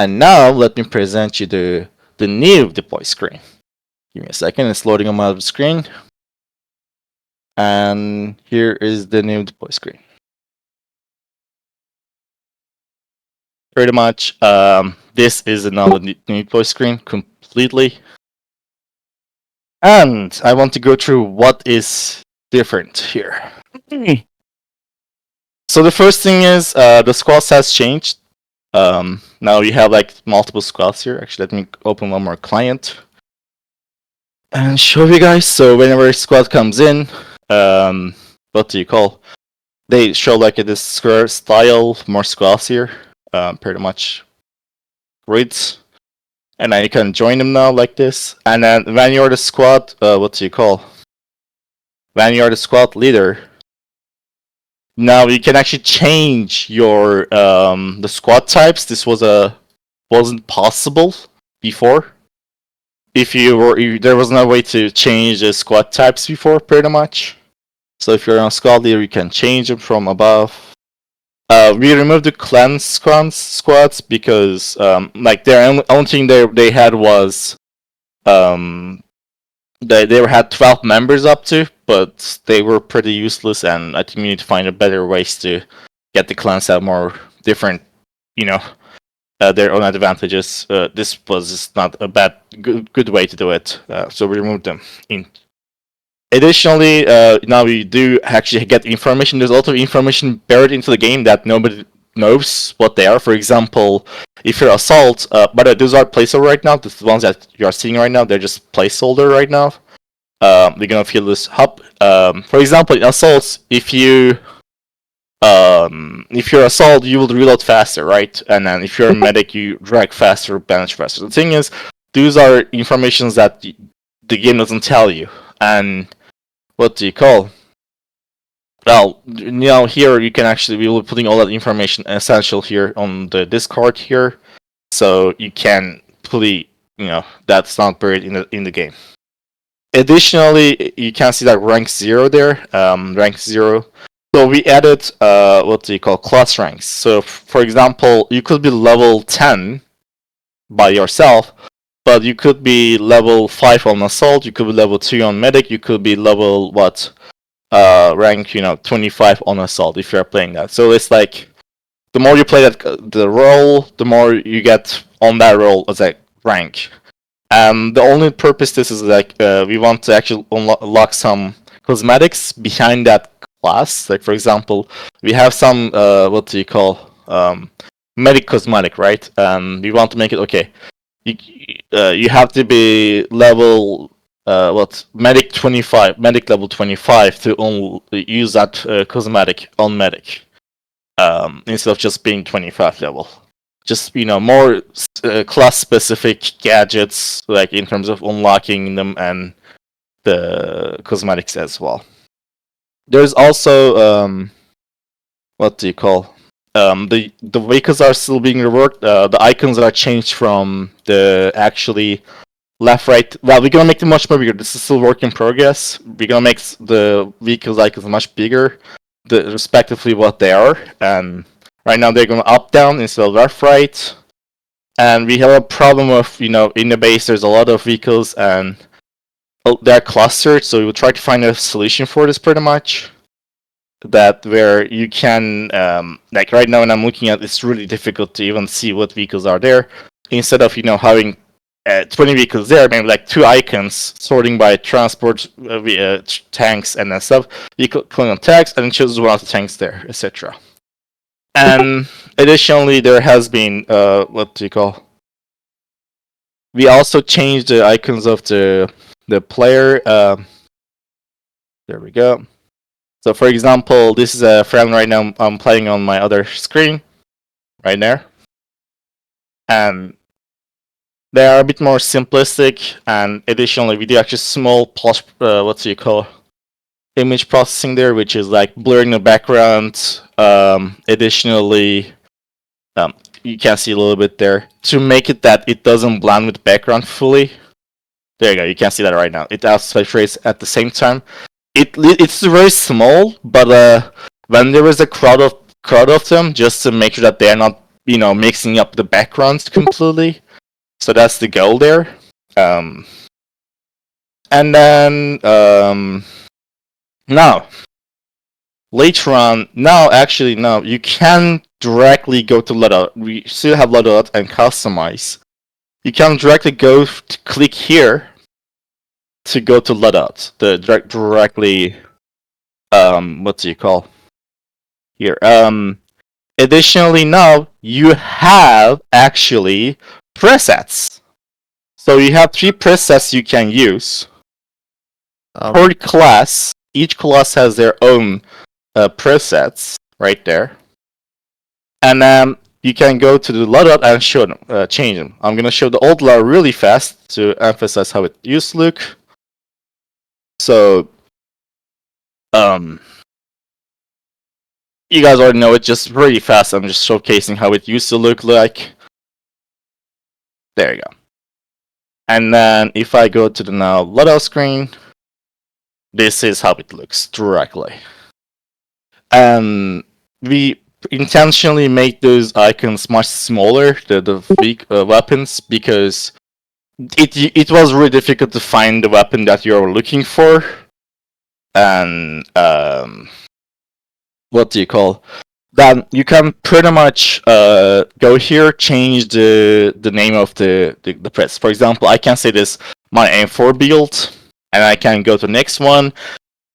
And now let me present you the new deploy screen. Give me a second, it's loading on my screen. And here is the new deploy screen. Pretty much, this is another new deploy screen completely. And I want to go through what is different here. So the first thing is the squad has changed. Now you have like multiple squads here. Actually, let me open one more client and show you guys. So whenever a squad comes in, what do you call? They show like this square style, more squads here. Pretty much grids. And then you can join them now like this. And then when you're the squad, what do you call? When you're the squad leader, now you can actually change your the squad types. This wasn't possible before. There was no way to change the squad types before, pretty much. So if you're on squad leader, you can change them from above. We removed the clan squads because like the only thing they had was they had 12 members up to, but they were pretty useless, and I think we need to find a better ways to get the clans to have more different, their own advantages. This was just not a good way to do it, so we removed them. Additionally, now we do actually get information. There's a lot of information buried into the game that nobody knows what they are. For example, if you're assault, but those are placeholder right now. The ones that you are seeing right now, they're just placeholder right now. We're gonna fill this up. For example, in assaults, if you're assault, you will reload faster, right? And then if you're a medic, you drag faster, bandage faster. The thing is, those are informations that the game doesn't tell you. And what do you call? Well, here you can actually, we will be putting all that information essential here on the Discord here, so you can fully, that's not buried in the game. Additionally, you can see that rank 0 there, rank 0. So we added, class ranks. So for example, you could be level 10 by yourself, but you could be level 5 on assault, you could be level 2 on medic, you could be level rank 25 on assault if you're playing that. So it's like the more you play the role, the more you get on that role as a rank. And the only purpose this is like we want to actually unlock some cosmetics behind that class. Like for example, we have some medic cosmetic, right? And we want to make it okay. You have to be level medic 25, medic level 25 to use that cosmetic on medic, instead of just being 25 level. Just more class specific gadgets, like in terms of unlocking them and the cosmetics as well. There's also the vehicles are still being reworked. The icons are changed from the actually left, right. Well, we're gonna make them much more bigger. This is still work in progress. We're gonna make the vehicles icons much bigger, respectively what they are. And right now they're going up, down instead of left, right. And we have a problem of, in the base there's a lot of vehicles and they're clustered, so we will try to find a solution for this pretty much. That where you can, like right now when I'm looking at it's really difficult to even see what vehicles are there. Instead of, having 20 vehicles there, maybe like 2 icons sorting by transport, tanks and that stuff. You click on tanks and it shows one of the tanks there, etc. And additionally, there has been we also changed the icons of the player. There we go. So for example, this is a friend right now. I'm playing on my other screen, right there, and they are a bit more simplistic. And additionally, we do actually small image processing there, which is like blurring the background. Additionally, you can see a little bit there to make it that it doesn't blend with the background fully. There you go. You can see that right now. It aspect rates at the same time. It's very small, but when there is a crowd of them, just to make sure that they are not mixing up the backgrounds completely. So that's the goal there. And then now later on, you can directly go to Loadout. We still have Loadout and customize. You can directly go to click here to go to Loadout. Directly. What do you call here? Additionally, now you have actually presets. So you have 3 presets you can use per class. Each class has their own presets right there, and then you can go to the loadout and show them, change them. I'm gonna show the old loadout really fast to emphasize how it used to look. So, you guys already know it. Just really fast. I'm just showcasing how it used to look like. There you go. And then if I go to the now loadout screen, this is how it looks directly. And we intentionally make those icons much smaller, the big weapons, because it was really difficult to find the weapon that you're looking for. And what do you call? Then you can pretty much go here, change the name of the press. For example, I can say this my M4 build, and I can go to the next one.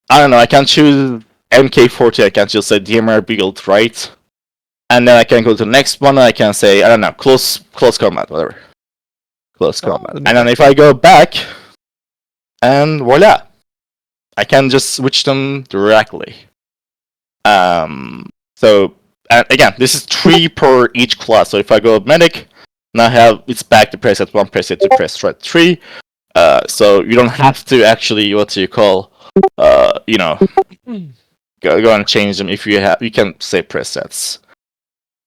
I don't know, I can choose MK40, I can just say DMR build, right? And then I can go to the next one, and I can say, I don't know, close combat, whatever. Close combat. And then if I go back, and voila, I can just switch them directly. So, again, this is 3 per each class. So if I go make, now it's back to preset 1, preset 2, preset 3. So you don't have to actually, what do you call, go and change them if you can say presets.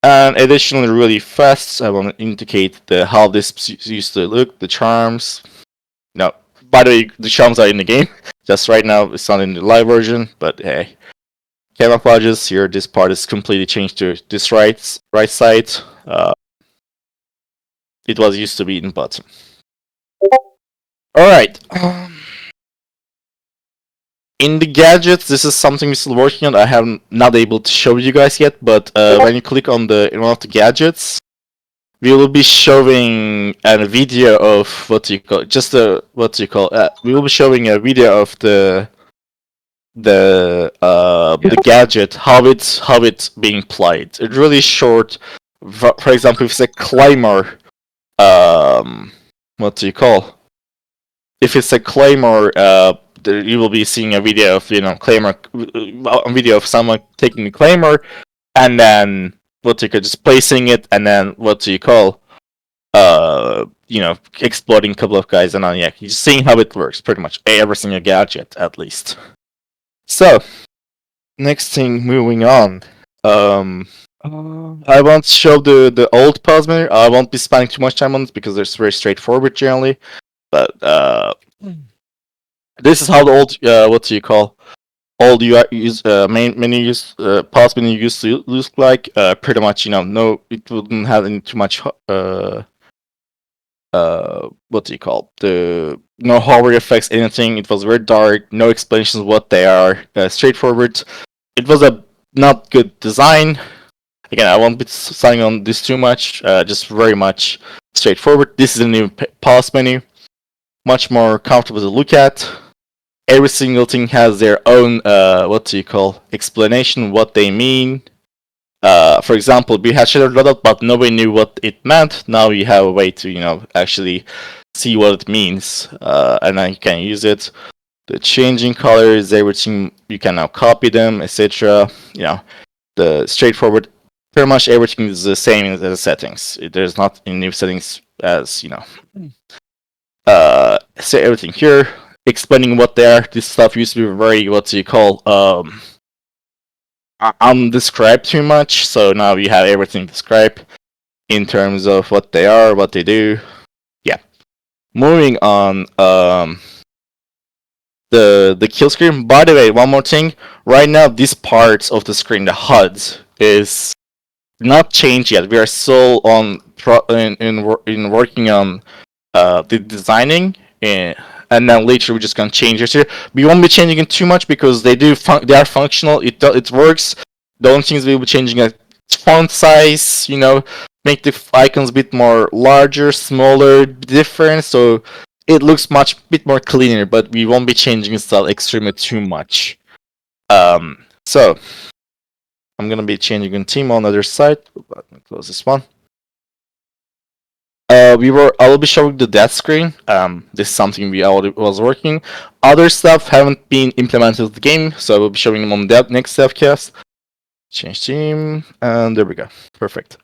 And additionally, really fast, I want to indicate how this used to look, the charms. No, by the way, the charms are in the game. Just right now, it's not in the live version, but hey. Camouflages here, this part is completely changed to this right side. It was used to be in bottom. Alright. In the gadgets, this is something we're still working on. I have not able to show you guys yet, but when you click on one of the gadgets, we will be showing a video of we will be showing a video of the gadget, how it's being played. It's really short. For example, if it's a claymore, if it's a claymore, you will be seeing a video of claymore, a video of someone taking the claymore, and then just placing it, and then exploding a couple of guys, and then you're just seeing how it works. Pretty much every single gadget, at least. So, next thing, moving on. I won't show the old pause menu. I won't be spending too much time on this because it's very straightforward generally. But this is how the old old UI main menu pause menu used to look like. Pretty much, no, it wouldn't have any too much no hover effects, anything. It was very dark, no explanations what they are, straightforward. It was a not good design. Again, I won't be signing on this too much, just very much straightforward. This is a new pause menu, much more comfortable to look at. Every single thing has their own explanation, what they mean. For example, we had shared Loadout, but nobody knew what it meant. Now you have a way to, actually see what it means, and then you can use it. The changing colors, everything, you can now copy them, etc. The straightforward, pretty much everything is the same in the settings. There's not any new settings as, say everything here, explaining what they are. This stuff used to be very, undescribed too much, so now you have everything described in terms of what they are, what they do. Yeah. Moving on, the kill screen. By the way, one more thing. Right now, this part of the screen, the HUD, is not changed yet. We are still on in working on the designing, and then later we're just gonna change it here. We won't be changing it too much because they are functional. It works. The only things we'll be changing is font size. Make the icons a bit more larger, smaller, different. So it looks bit more cleaner. But we won't be changing style extremely too much. So I'm gonna be changing in team on the other side. Let me close this one. I will be showing the death screen. This is something we already was working. Other stuff haven't been implemented in the game, so I will be showing them on the next Devcast. Change team, and there we go. Perfect.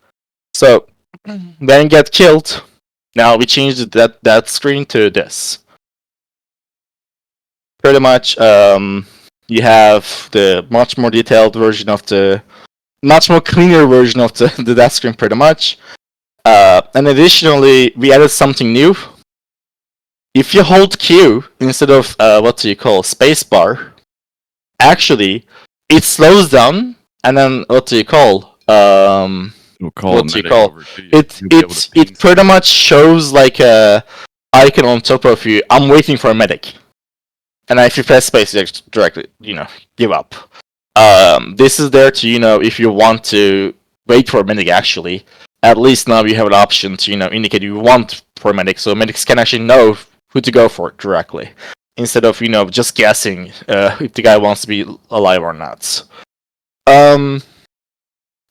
So then get killed. Now we changed that screen to this. Pretty much, you have the much more detailed version of the, much more cleaner version of the death screen, pretty much. And additionally, we added something new. If you hold Q instead of spacebar, actually it slows down, and then it pretty much shows like a icon on top of you. I'm waiting for a medic, and if you press space, you directly give up. This is there to if you want to wait for a medic actually. At least now you have an option to indicate you want for medics, so medics can actually know who to go for directly, instead of just guessing if the guy wants to be alive or not.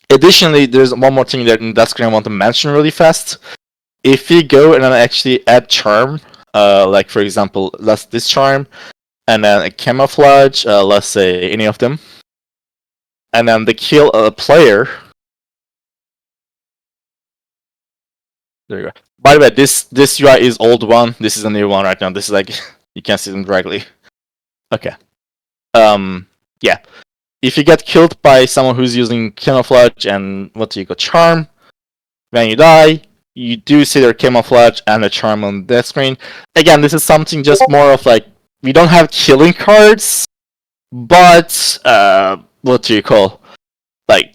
Additionally, there's one more thing that in that screen I want to mention really fast. If you go and then actually add charm, like for example, this charm, and then a camouflage, let's say any of them, and then they kill a player. There you go. By the way, this UI is old one. This is a new one right now. This is like you can't see them directly. Okay. Yeah. If you get killed by someone who's using camouflage and charm, when you die, you do see their camouflage and the charm on the screen. Again, this is something just more of like we don't have killing cards, but like.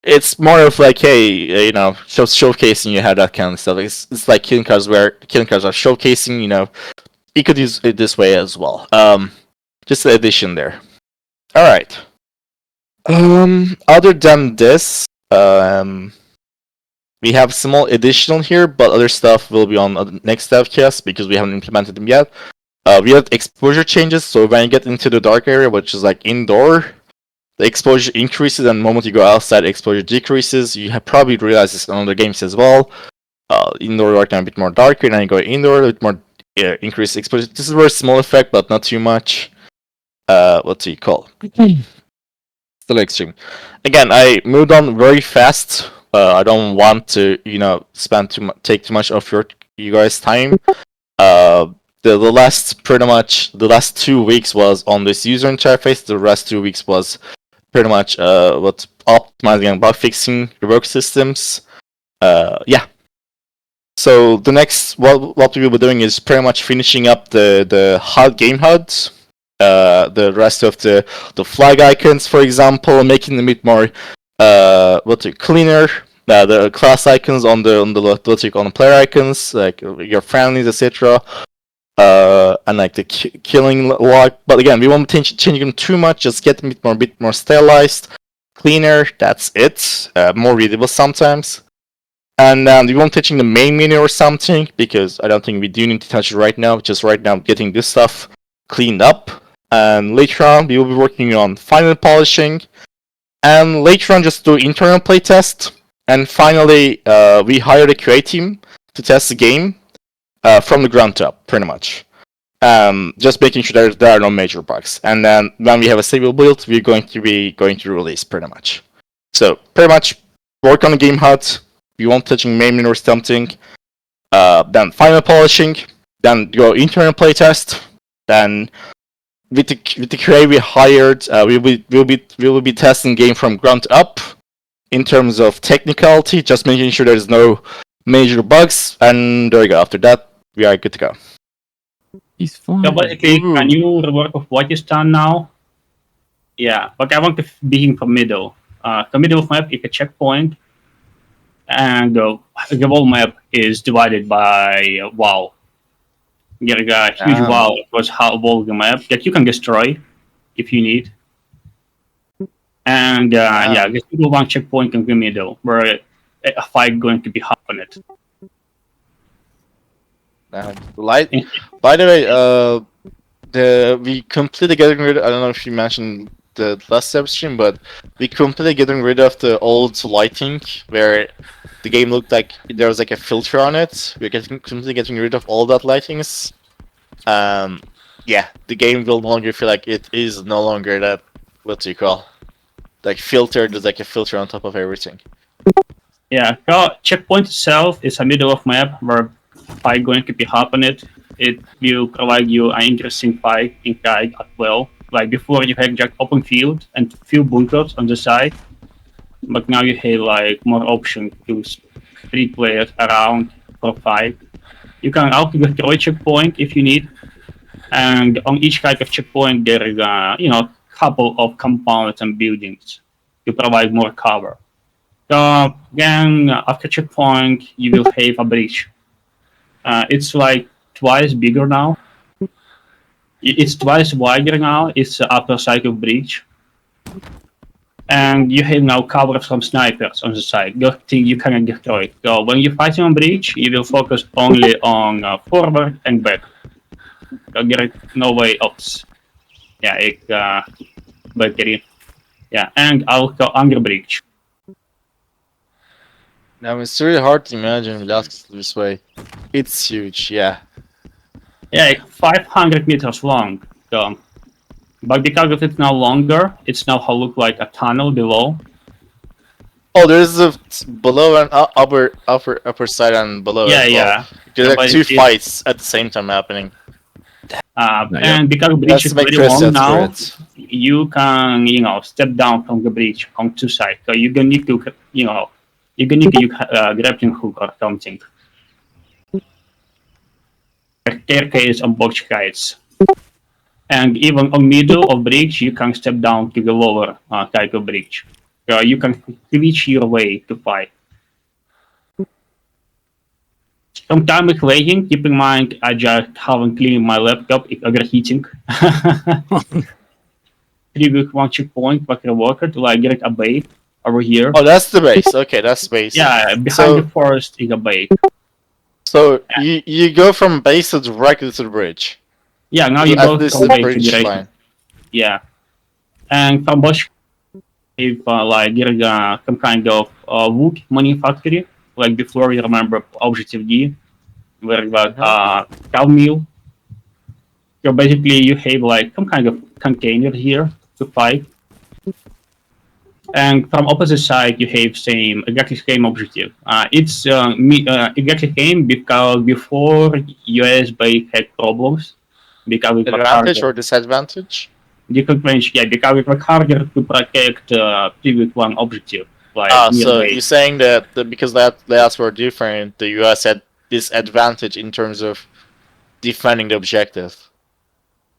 It's more of like, hey, showcasing you have that kind of stuff. It's like killing cards where killing cards are showcasing. You could use it this way as well. Just an addition there. All right. Other than this, we have small additional here, but other stuff will be on the next devcast because we haven't implemented them yet. We have exposure changes, so when you get into the dark area, which is like indoor, the exposure increases, and the moment you go outside, exposure decreases. You have probably realized this in other games as well. Indoor right now a bit more darker, and then you go indoor, a bit more increased exposure. This is a very small effect, but not too much. Still extreme. Again, I moved on very fast. I don't want to, take too much of you guys' time. The last 2 weeks was on this user interface. The last 2 weeks was pretty much optimizing and bug fixing rework systems. Yeah. So the next what we will be doing is pretty much finishing up the game HUDs, the rest of the flag icons, for example, making them a bit more cleaner. The class icons on the player icons, like your friendlies, etc. And like the killing log, but again, we won't be changing them too much. Just get them a bit more stylized, cleaner. That's it. More readable sometimes. And we won't touching the main menu or something because I don't think we do need to touch it right now. Just right now, getting this stuff cleaned up. And later on, we will be working on final polishing. And later on, just do internal playtest. And finally, we hired a QA team to test the game. From the ground up, pretty much. Just making sure there are no major bugs. And then when we have a stable build, we're going to release, pretty much. So, pretty much, work on the game HUD. We won't touching main menu or something. Then final polishing. Then go internal playtest. Then with the QA we hired, we will be testing game from ground up in terms of technicality, just making sure there's no major bugs, and there we go. After that, we are good to go. He's fine. Ja, but okay, can you rework of Wakistan now? Ja, wat ik want begin van middel. the middle of map is a checkpoint, and the whole map is divided by a wall. There is a huge wall across whole the map that you can destroy if you need. And there's still one checkpoint in the middle where a fight going to be happening. By the way, we completely getting rid. I don't know if you mentioned the last stream, but we completely getting rid of the old lighting where the game looked like there was like a filter on it. We're completely getting rid of all that lightings. Yeah, the game will no longer feel like it is no longer that. What do you call? Like filter. There's like a filter on top of everything. Yeah, the checkpoint itself is a middle of map where fight going to be happening. It will provide you an interesting fight inside as well. Like before, you had just open field and few bunkers on the side, but now you have like more options to split players around for fight. You can also destroy checkpoint if you need, and on each type of checkpoint there is a couple of compounds and buildings to provide more cover. So then after checkpoint, you will have a bridge. It's like twice bigger now. It's twice wider now. It's the upper side of bridge. And you have now cover from snipers on the side. Good thing you cannot destroy. So when you're fighting on bridge, you will focus only on forward and back. So there is no way else. Yeah, battery. Yeah, and also under bridge. Now it's really hard to imagine Vilaskis this way. It's huge, yeah. Yeah, it's 500 meters long. So, but because of it's now longer, it's now look like a tunnel below. Oh, there's a below and upper side and below. Yeah, as well. yeah. There's like two fights at the same time happening. And because the bridge is very long now, you can step down from the bridge on two sides. So you don't need to you can use a grappling hook or something. A staircase on both sides. And even on middle of bridge, you can step down to the lower type of bridge. So you can switch your way to fight. Sometimes it's lagging. Keep in mind, I just haven't cleaned my laptop. It's overheating. Previous one checkpoint, but Reworked, like get a bait over here. Oh, that's the base. Okay, that's the base. Yeah, behind the forest is a bait. So you go from base to directly to the bridge. Yeah, now you go from base to directly. Yeah, and from both, if like there is some kind of wood manufacturing, like before you remember Objective D, where you got cow meal. So basically, you have like some kind of container here to fight. And from opposite side, you have exactly same objective. It's exactly same because before US base had problems because it was advantage or disadvantage. Because it was harder to protect previous one objective. Like so you're saying that because layouts were different, the US had disadvantage in terms of defending the objective.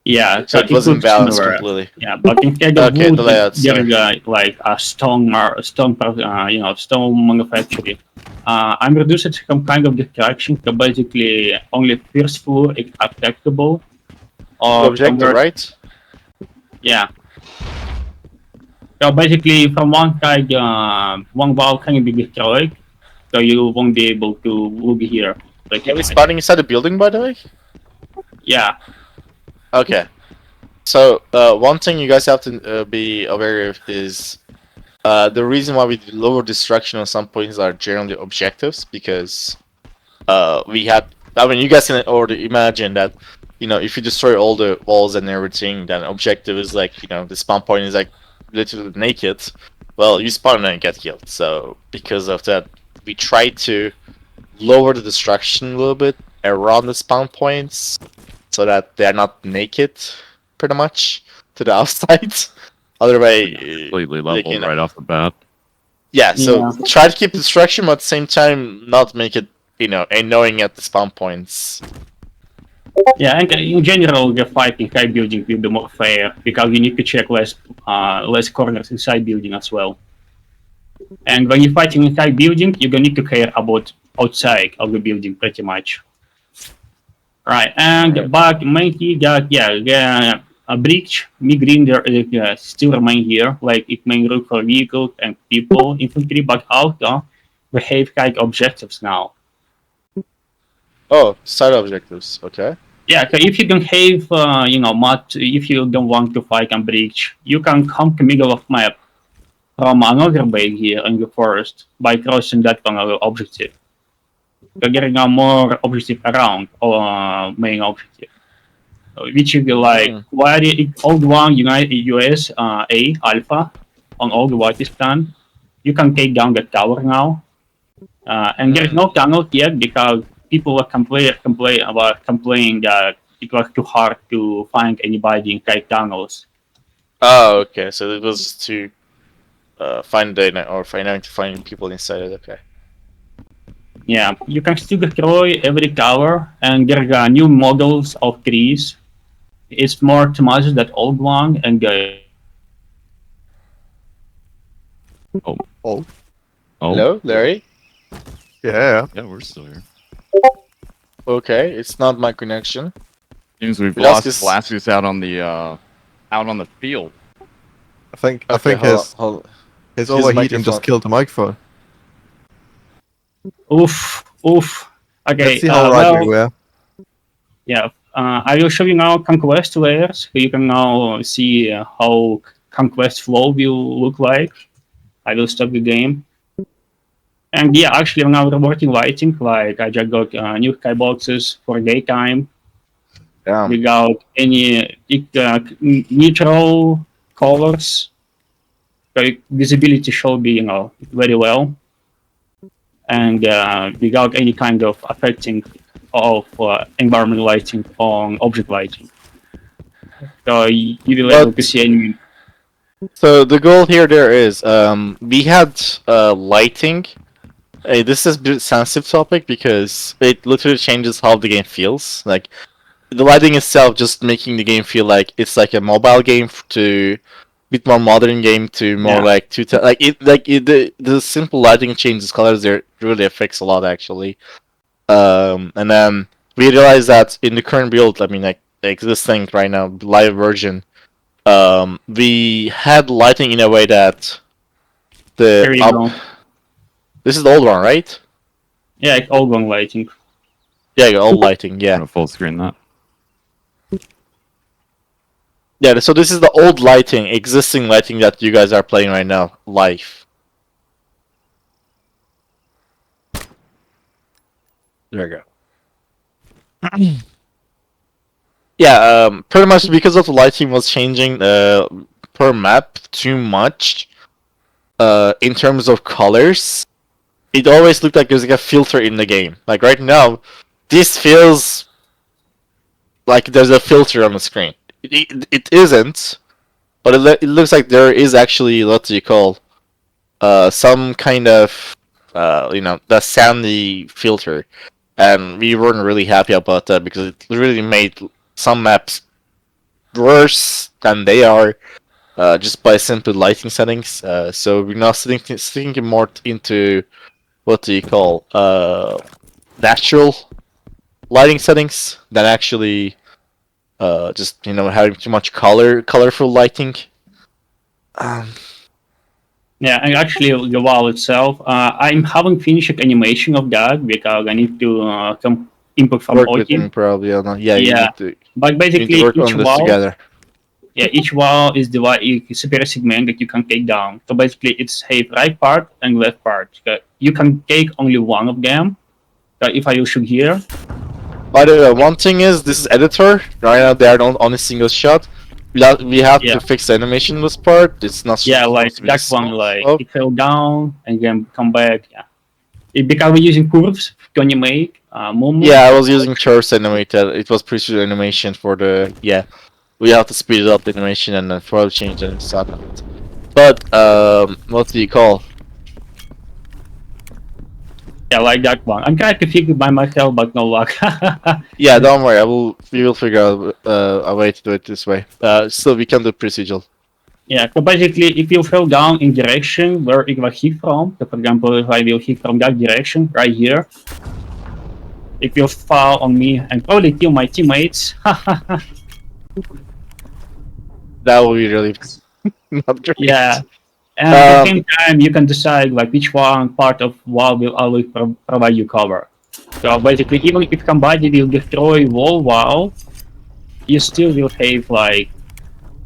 Yeah, so it wasn't balanced completely. Yeah, but instead of wood, there is like a stone manufacturing. I'm reducing some kind of distraction, so basically only first floor is attackable. Objective, right? Yeah. So basically, from one side, one wall can be destroyed, so you won't be able to look here. Are we spotting inside the building, by the way? Yeah. Okay. So, one thing you guys have to be aware of is the reason why we lower destruction on some points are generally objectives, because we had... I mean, you guys can already imagine that, if you destroy all the walls and everything, then objective is like, the spawn point is like literally naked. Well, you spawn and get killed. So, because of that, we try to lower the destruction a little bit around the spawn points, so that they're not naked, pretty much, to the outside. Otherwise, completely level right off the bat. Yeah, so try to keep destruction, but at the same time, not make it, annoying at the spawn points. Yeah, and in general, the fight in high building will be more fair because you need to check less corners inside building as well. And when you're fighting inside building, you don't need to care about outside of the building pretty much. Right, and Alright. but mainly a bridge, migrant there still remain here. Like it may look for vehicles and people, infantry, but also behave like objectives now. Oh, side objectives. Okay. Yeah, so if you don't have, if you don't want to fight on bridge, you can come to middle of map from another base here in the forest by crossing that one objective. So getting a more objective around or main objective, which is like very old one United US A Alpha on old Wakistan. You can take down the tower now, and there's no tunnel yet because people were complaining that it was too hard to find anybody inside tunnels. Oh, okay. So it was to find people inside it. Okay. Yeah, you can still destroy every tower, and there are new models of trees. It's more optimized that old one, and Oh, Hello, Larry. Yeah. yeah, we're still here. Okay, it's not my connection. Seems we've lost Vilaskis- Velasquez out on the field. I think Okay, his hold his his overheating microphone. just killed the microphone. oof. Okay, Let's see how right we were. yeah, I will show you now conquest layers, so you can now see how conquest flow will look like. I will stop the game. And yeah, actually now we're working lighting, like I just got new skyboxes for daytime Damn. without any neutral colors. So visibility should be, very well. And without any kind of affecting of environment lighting on object lighting. So you will be able to see any. So the goal here there is we had lighting. This is a bit sensitive topic because it literally changes how the game feels. Like the lighting itself, just making the game feel like it's like a mobile game to bit more modern game to more Yeah. like the simple lighting changes colors there really affects a lot actually. And then we realized that in the current build, I mean like this thing right now, live version, we had lighting in a way that There you go. this is the old one, right? Yeah, it's all one lighting. Yeah, old lighting, I'm yeah. gonna full screen that. Yeah, so this is the old lighting, existing lighting that you guys are playing right now, live. There we go. Yeah, pretty much because of the lighting was changing per map too much in terms of colors. It always looked like there's like a filter in the game. Like right now, this feels like there's a filter on the screen. It isn't, but it looks like there is actually what do you call some kind of the sandy filter, and we weren't really happy about that because it really made some maps worse than they are just by simple lighting settings. So we're now thinking more into what do you call natural lighting settings than actually just having too much colorful lighting. Yeah, and actually the wall itself, I haven't finished animation of that because I need to input from Work with OT. them probably. I don't know. Yeah, you Yeah. need to, But you need basically to work each on this wall, together. yeah, each wall is divided is separate segment that you can take down. So basically it's have right part and left part. You can take only one of them. If I shoot here, By the way, one thing is this is editor. Right now they are on a single shot. We have Yeah. to fix the animation in this part. It's not yeah, supposed like to be that this one, small. like Oh, it fell down and then come back. Yeah, because we're using curves to animate movement. yeah, I was using curves animated. It was precision animation for the We have to speed up the animation and then probably change the sound of it. But what do you call? Yeah, like that one. I'm trying to figure it by myself, but no luck. Yeah, don't worry. We will figure out a way to do it this way. So we can do procedural. Yeah, so basically, if you fall down in direction where it was hit from, so for example, if I will hit from that direction right here, it will fall on me and probably kill my teammates. That would be really not great. Yeah, and at the Um, same time, you can decide like which one part of wall will always provide you cover. So basically, even if somebody will destroy wall, you still will have like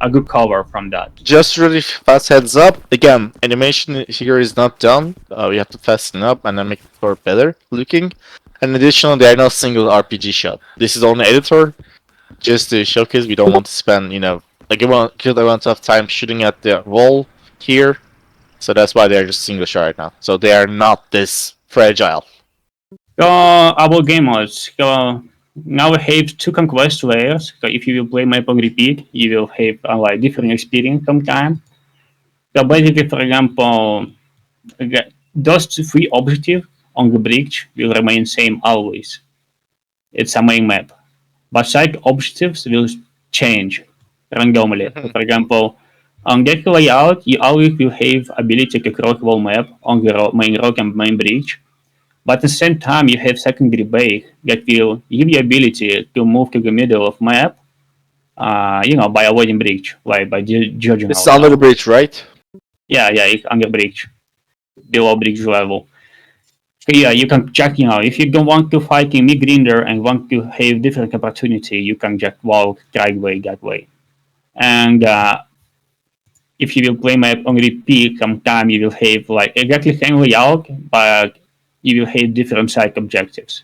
a good cover from that. just really fast heads up. Again, animation here is not done. We have to fasten up and then make it for better looking. And additionally, there are no single RPG shot. This is only editor, just to showcase. We don't want to spend, a good amount of time shooting at the wall here. So that's why they're just single shot right now. So they are not this fragile. So our game modes. So now we have two conquest layers. So if you will play map on repeat, you will have like different experience sometime. So basically, for example, those three objectives on the bridge will remain same always. It's a main map. But side objectives will change randomly. So for example, on that layout, you always will have ability to cross whole map on the main rock and main bridge. But at the same time, you have secondary base that will give you ability to move to the middle of map, by avoiding bridge, like by judging This is out. under the bridge, right? Yeah, it's under bridge, below bridge level. So yeah, you can check, if you don't want to fight in mid-grinder and want to have different opportunity, you can just walk driveway that way. And if you will play map on repeat, sometime you will have like exactly same layout, but you will have different side objectives.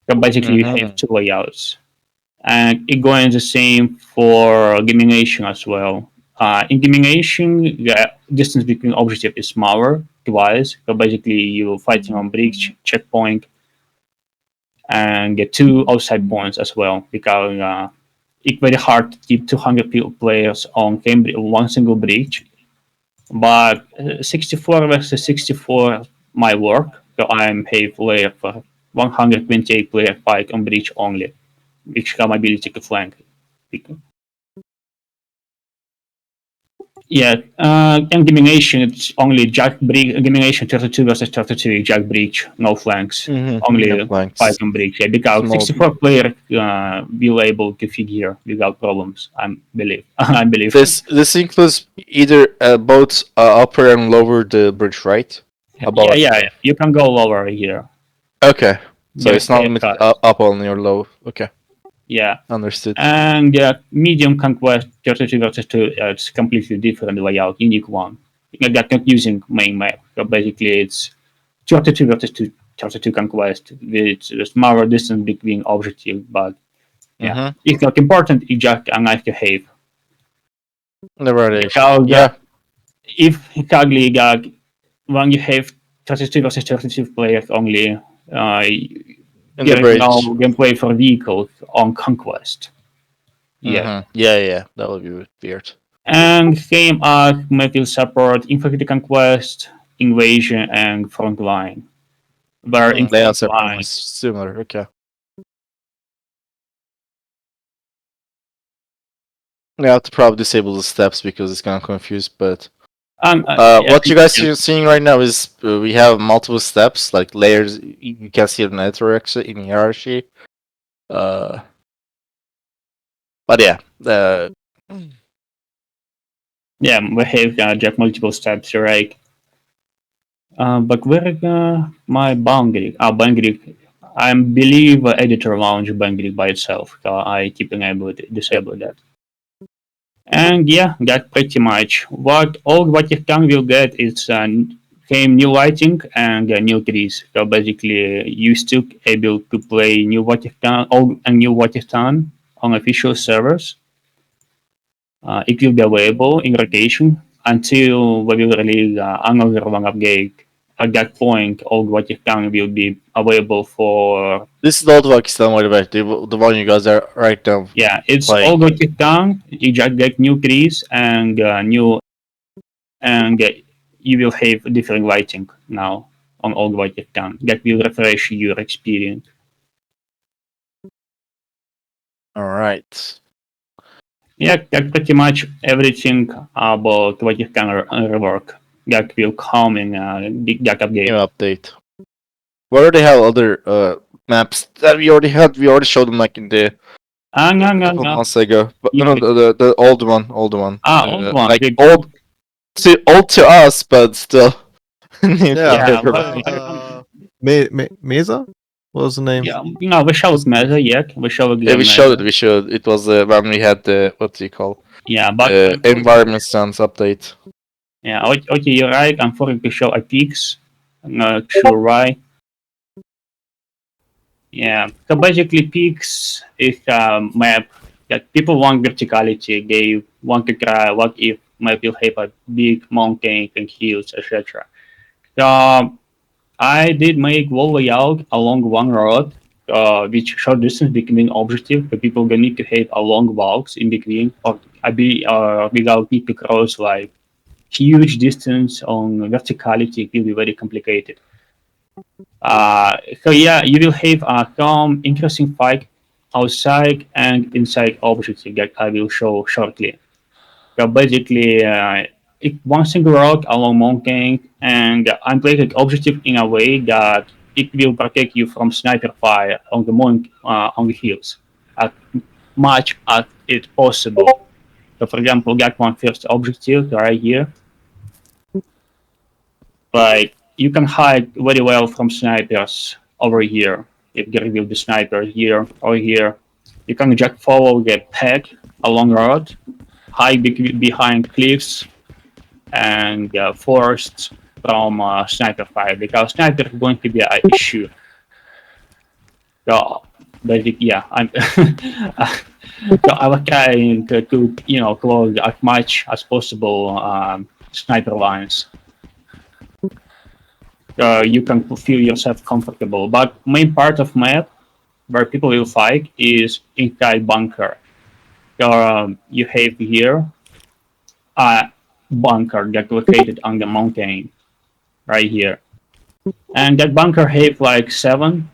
So basically, you have two layouts, and it going the same for Gamination as well. In Gamination, the distance between objectives is smaller, twice. So basically, you're fighting on bridge, checkpoint, and get two outside points as well, because it's very hard to keep 200 players on one single bridge. But 64 versus 64 might work. So I'm a player for 128 player fight on bridge only, which have ability to flank. Yeah, elimination, it's only jack breach, elimination 32 versus 32, jack breach, no flanks, only No flanks. fight on breach. Yeah, because Small 64 player will able to figure without problems, I believe. I believe. This includes either both upper and lower the bridge, right? Yeah, you can go lower here. Okay, so Yeah, it's not yeah, limited up only or low. Okay, Yeah, understood. and medium conquest 32 versus 2, it's completely different layout, unique one. They're not using main map, so basically it's 32 versus 2, 32 conquest with a smaller distance between objectives, but yeah, it's not important, it's just a nice to have. The radiation. Because Yeah, if exactly when you have 32 versus 32 players only, in the there is bridge. no gameplay for vehicles on conquest. Yeah. Yeah, that would be weird. And same as will support Infantry Conquest, Invasion, and Frontline. Where in They also Frontline, similar. Okay. I have to probably disable the steps because it's gonna confuse. But what you guys are seeing right now is we have multiple steps, like layers. You can see it in editor actually in hierarchy. But yeah, yeah, we have just multiple steps, right? But where my boundary? Boundary. I believe editor launch boundary by itself. So I keep enable disable that. And yeah, that's pretty much what Wakistan will get is same new lighting and new trees. So basically, you still able to play new Wakistan or a new Wakistan on official servers. It will be available in rotation until we will release another one update. At that point, Old Wakistan will be available for. this is Old Wakistan, by the way, the one you guys are right now. Yeah, it's Like- Old Wakistan. You just get new trees and new, and you will have different lighting now on Old Wakistan. That will refresh your experience. All right. Yeah, pretty much everything about what you can rework that will come in the Gag update. Game update. We already have other maps that we already had. We already showed them like in the No. couple months ago. But no, the old one, old one. Old one. Like old to us, but still. new to Yeah, everybody. Mesa? What was the name? Yeah, no, we showed Mesa yet. We showed Yeah, we showed it. We showed it was when we had the what do you call Yeah, but environment stance update. yeah, okay, you're right. I'm forgetting to show a peaks. I'm not sure why. Yeah, so basically peaks is a map that people want verticality. They want to try what if map will have a big mountain and hills, etc. So I did make wall layout along one road, which short distance between objective. The people gonna need to have a long walks in between, or without need to cross like huge distance on verticality. It will be very complicated. So yeah, you will have some interesting fight outside and inside objective that I will show shortly. So basically, one single road along mountain, and I'm placing objective in a way that it will protect you from sniper fire on the on the hills as much as it's possible. So for example, get one first objective right here. Like you can hide very well from snipers over here. If there will be sniper here or here, you can just follow the path along road, hide behind cliffs and forests from sniper fire because sniper is going to be an issue. So basically, yeah, I'm. So I was trying to close as much as possible sniper lines. You can feel yourself comfortable. But main part of map where people will fight is inside bunker. You have here a bunker that located on the mountain right here, and that bunker have like seven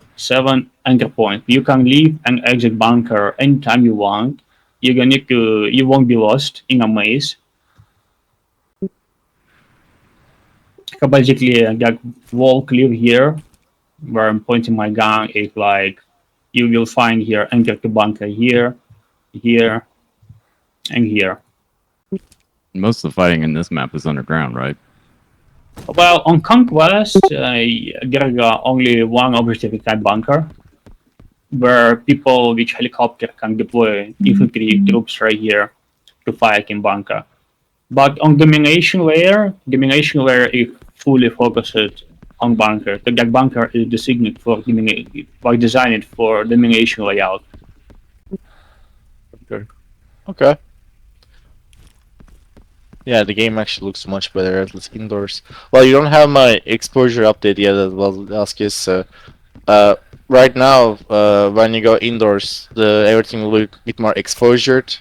anchor points. You can leave and exit bunker anytime you want. You won't be lost in a maze. So basically, that wall clear here where I'm pointing my gun is like you will find here enter the bunker here, here, and here. Most of the fighting in this map is underground, right? Well, on Conquest, there is only one objective inside bunker, where people with helicopter can deploy infantry troops right here to fight in bunker. But on domination layer is fully focused on bunker. That bunker is designed designed for domination layout. Okay. Yeah, the game actually looks much better at least indoors. Well, you don't have my exposure update yet as well, Vilaskis. So, right now, when you go indoors, everything will look a bit more exposured.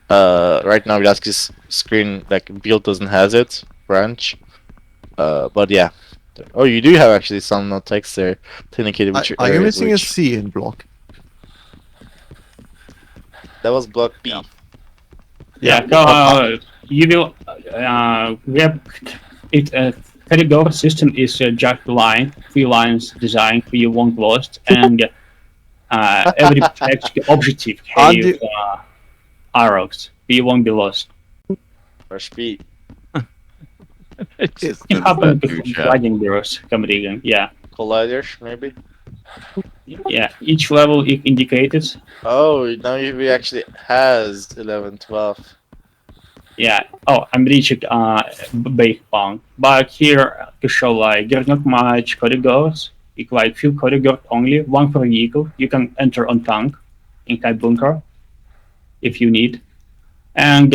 Right now, Vilaskis' screen like build doesn't has it branch. But yeah. Oh, you do have actually some text there to indicate which Are you areas missing a which- C in block? That was block B. Yeah, you will grab it. Category system is just line, 3 lines designed for you won't lost, and every objective have arrows. You won't be lost. Or speed. It's It that happens huge with chat. flagging mirrors coming in. Yeah, Colliders, maybe? yeah. Each level is indicated. Oh, now we actually has 11, 12. Yeah. Oh, I'm reaching base bound. But here to show like there's not much corridors. It's like few corridors only. One per vehicle. You can enter on tank inside bunker if you need. And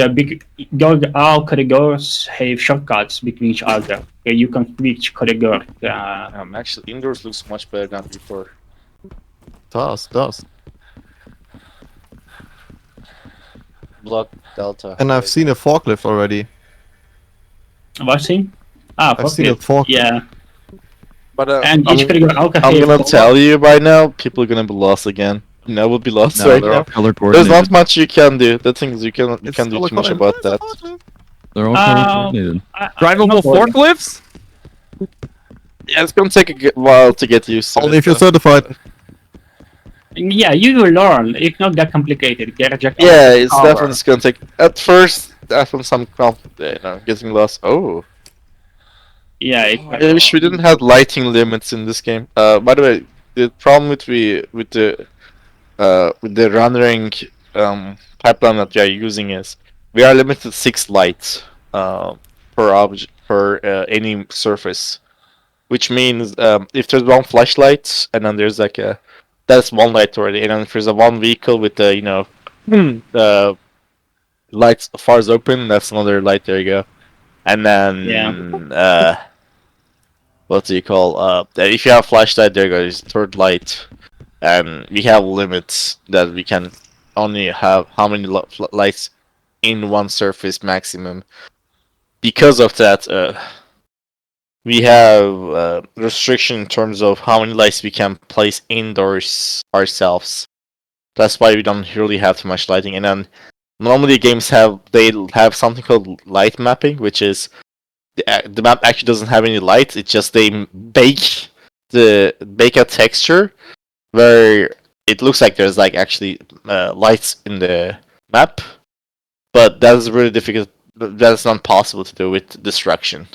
all corridors have shortcuts between each other. Okay, you can switch corridor. Actually, indoors looks much better than before. Does. Block Delta. And I've seen a forklift already. What's in? I've seen a forklift. Yeah. But And each corridor also I'm have gonna tell you by now, people are gonna be lost again. No, would be lost No, right they're now. all color There's not coordinated. much you can do. The thing is, you can't do color too much coded. about that. They're all color coordinated. Drivable Drivable forklifts? Yeah, it's gonna take a while to get used to Only it, if you're though. certified. Yeah, you will learn. It's not that complicated. Get just Yeah, it's cover. definitely gonna take. At first, definitely some getting lost. Oh, Yeah, I wish we didn't have lighting limits in this game. By the way, the problem with the rendering pipeline that we are using is we are limited to 6 lights per object per any surface, which means if there's one flashlight and then there's like a that's one light already, and then if there's a one vehicle with the lights far as open, that's another light. There you go, and then what do you call if you have a flashlight, there goes third light, and we have limits that we can only have how many lights in one surface maximum. Because of that, we have restriction in terms of how many lights we can place indoors ourselves. That's why we don't really have too much lighting. And then normally games have something called light mapping, which is the map actually doesn't have any light. It's just they bake a texture where it looks like there's like actually lights in the map, but that's really difficult. That's not possible to do with destruction.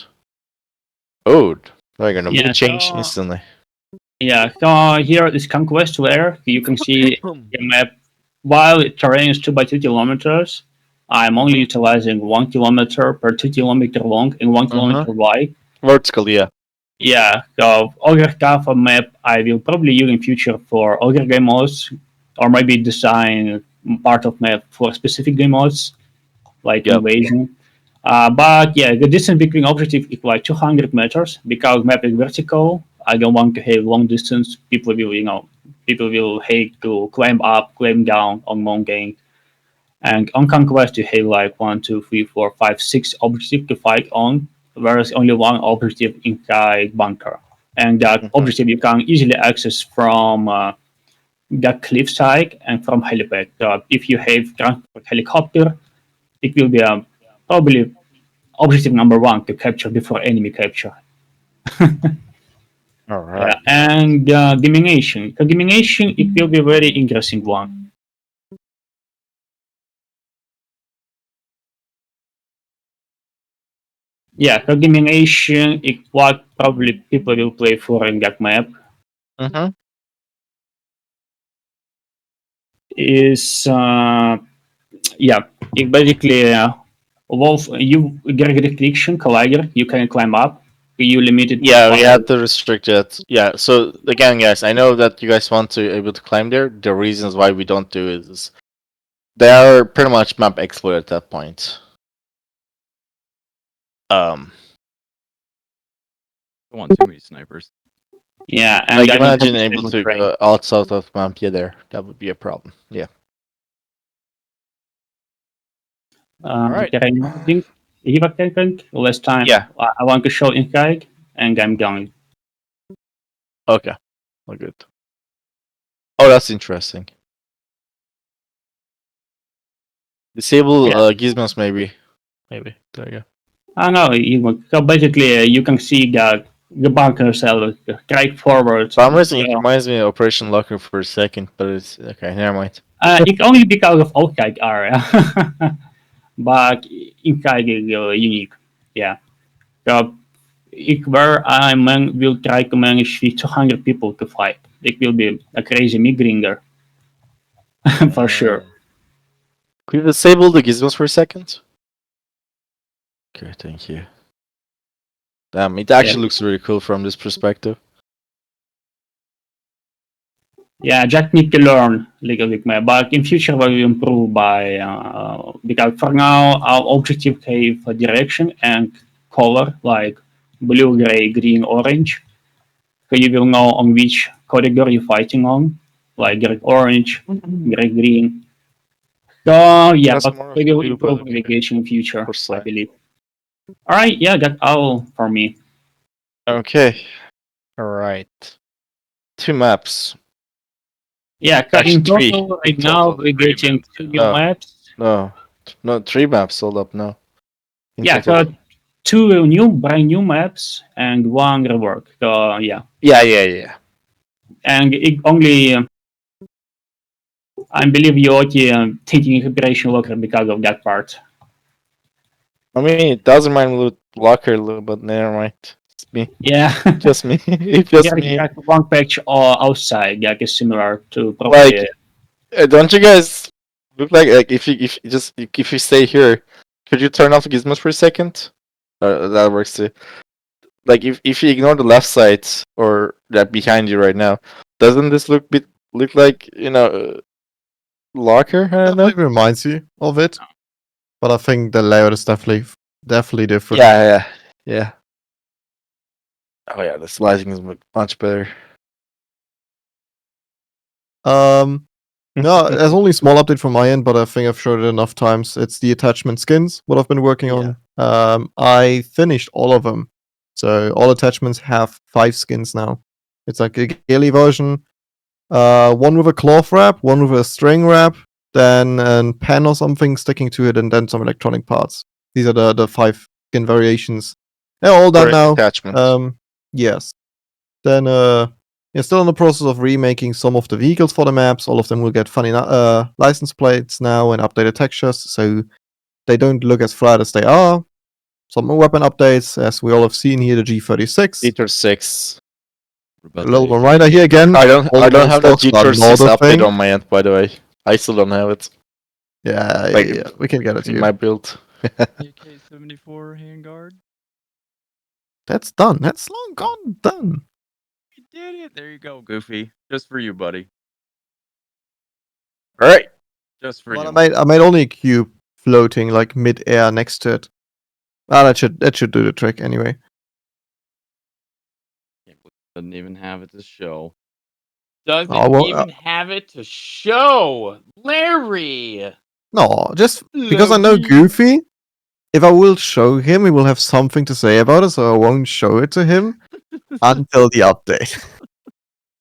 Oh, they're gonna change instantly. Yeah, so here is Conquest where you can see the map. While the terrain is 2 by 2 kilometers, I'm only utilizing 1 kilometer per 2 kilometer long and 1 kilometer wide. Vertical, yeah. Yeah, so other half of map I will probably use in future for other game modes, or maybe design part of map for specific game modes, like invasion. But yeah, the distance between objectives is like 200 meters because map is vertical. I don't want to have long distance. People will hate to climb up, climb down on one game. And on Conquest, you have like 1, 2, 3, 4, 5, 6 objectives to fight on, whereas only one objective inside bunker. And that objective you can easily access from the cliffside and from helipad. If you have transport helicopter, it will be probably objective number 1 to capture before enemy capture. All right. And domination. The domination, it will be a very interesting one. Yeah, the domination is what probably people will play for in that map. Is it basically wolf. You get a restriction collider. You can climb up. You limited. Yeah, we had to restrict it. Yeah, so again, guys, I know that you guys want to able to climb there. The reasons why we don't do it is they are pretty much map exploit at that point. I want too many snipers. Yeah, and like imagine able to go outside of map. Yeah, that would be a problem. Yeah. Right. I think give a second. Last time. Yeah. I want to show inside, and I'm going. Okay. All good. Oh, that's interesting. Disable gizmos, maybe. Maybe. There you go. I know. So basically, you can see the bunker cell straight forward. For some reason, it reminds me of Operation Locker for a second, but it's okay. Never mind. It's only because of outside area, but inside is unique. Yeah. So if where I will try to manage 200 people to fight, it will be a crazy migringer for sure. Could you disable the gizmos for a second? Okay, thank you. Damn, it actually looks really cool from this perspective. Yeah, just need to learn little bit more, but in future we will improve by because for now our objective have a direction and color like blue, gray, green, orange. So you will know on which corridor you're fighting on, like gray, orange, gray, green. So yeah, That's but more we of will a improve blue, navigation in future, I side. believe. All right, yeah, that's all for me. Okay. All right. 2 maps. Yeah, Actually, in three. total, right In now, total. we're Three getting maps, 2 yeah. new maps. No, 3 maps sold up now. In Yeah, total. 2 brand new maps and 1 rework. So, yeah. Yeah. And it only, I believe you're taking preparation locker because of that part. I mean, it does remind me of Locker a little bit. Never mind. It's me. Yeah. Just me. It's just me. Like 1 patch outside, like is similar to probably. Like, don't you guys look like if you stay here, could you turn off the gizmos for a second? That works too. Like if you ignore the left side or that behind you right now, doesn't this look like Locker? I don't know. Definitely reminds you of it. But I think the layout is definitely different. Yeah. Oh yeah, the slicing is much better. No, there's only a small update from my end, but I think I've showed it enough times. It's the attachment skins, what I've been working on. I finished all of them. So all attachments have 5 skins now. It's like a daily version. One with a cloth wrap, one with a string wrap, then a pen or something sticking to it, and then some electronic parts. These are the 5 skin variations. They're all done For now. attachments. Yes. Then you're still in the process of remaking some of the vehicles for the maps. All of them will get funny license plates now and updated textures, so they don't look as flat as they are. Some more weapon updates, as we all have seen here, the G36. Liter 6. A little reminder here again. I don't all those have the stocks are G36 not a update thing. on my end, by the way. I still don't have it Yeah, Like, yeah, we can get it to in you. my build. AK-74 handguard. That's done. That's long gone done. You did it. There you go, Goofy. Just for you, buddy. Alright. Just for But you. I made only a cube floating like mid-air next to it. That should do the trick anyway. Doesn't even have it to show. Doesn't well, even have it to show. Larry. No, just because I know Larry. Goofy. If I will show him, he will have something to say about it, so I won't show it to him until the update.